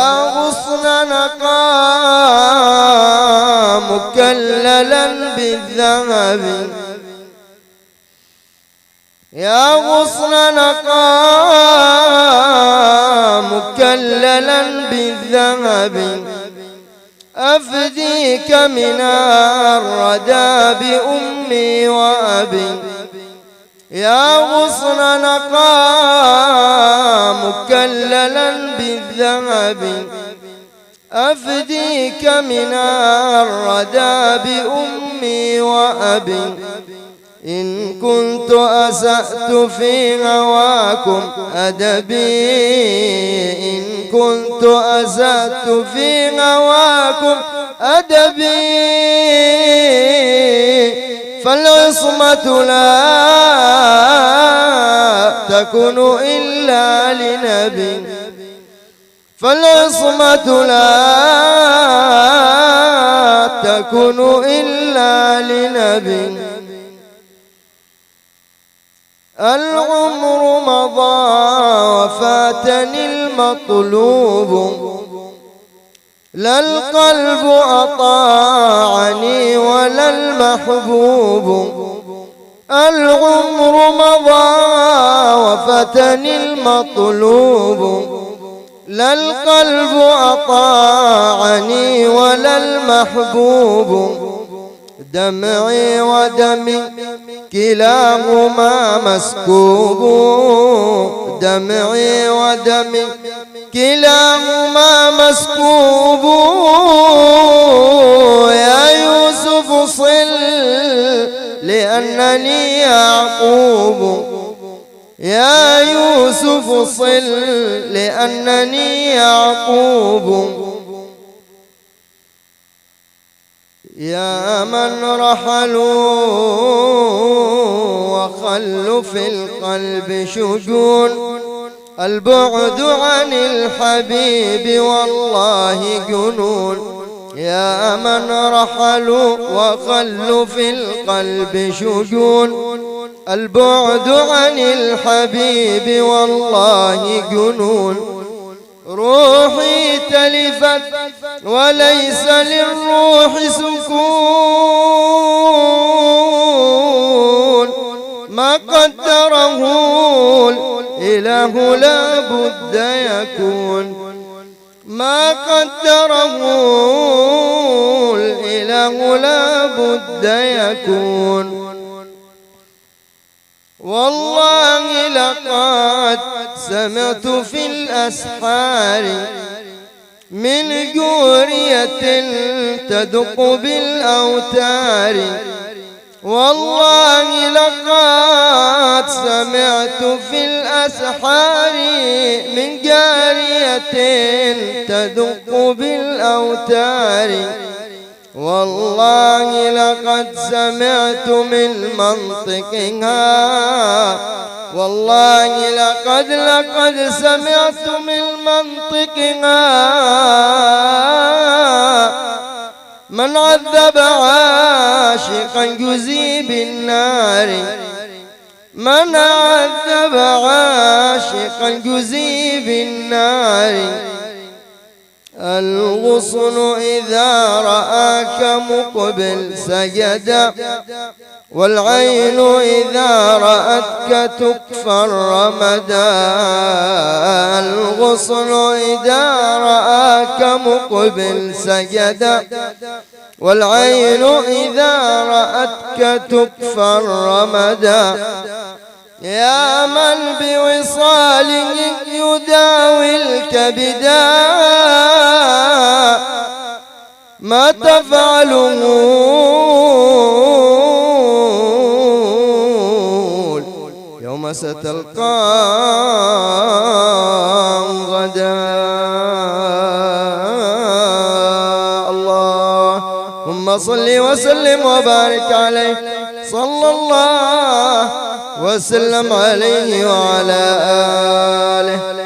يا غصن نقى مكللا بالذهب يا غصن نقى مكللا بالذهب أفديك من الردى بأمي وأبي يا غصن نقى مكللا بالذهب أفديك من الردى بأمي وأبي إن كنت أسأت في هواكم أدبي إن كنت أسأت في هواكم أدبي فالعصمة لا تكون إلا لنبي فالعصمة لا تكون إلا لنبي العمر مضى وفاتني المطلوب لا القلب أطاعني ولا المحبوب العمر مضى وفاتني المطلوب لا القلب أطاعني ولا المحبوب دمعي ودمي كلاهما مسكوب دمعي ودمي كلاهما مسكوب يا يوسف صل لأنني يعقوب يا يوسف صل لأنني يعقوب يا من رحلوا وخلوا في القلب شجون البعد عن الحبيب والله جنون يا من رحلوا وخلوا في القلب شجون البعد عن الحبيب والله جنون روحي تلفت وليس للروح سكون ما قدره الإله لا بد يكون ما قدره الإله لا بد يكون والله لقد سمعت في الأسحار من جورية تدق بالأوتار والله لقد سمعت في الأسحار من جارية تدق بالأوتار والله لقد سمعت من منطقها والله لقد سمعت من منطقها من عذب عاشقا يجزي بالنار من عذب عاشقا يجزي بالنار الغصن إذا رآك مقبل سجد والعين إذا رأتك تكفى الرمدا الغصن إذا رآك مقبل سجد والعين إذا رأتك تكفى الرمدا يا من بوصاله يداوي الكبدا ما تفعله يوم ستلقى غدا اللهم صل وسلم وبارك عليه صلى الله وسلم عليه وعلى آله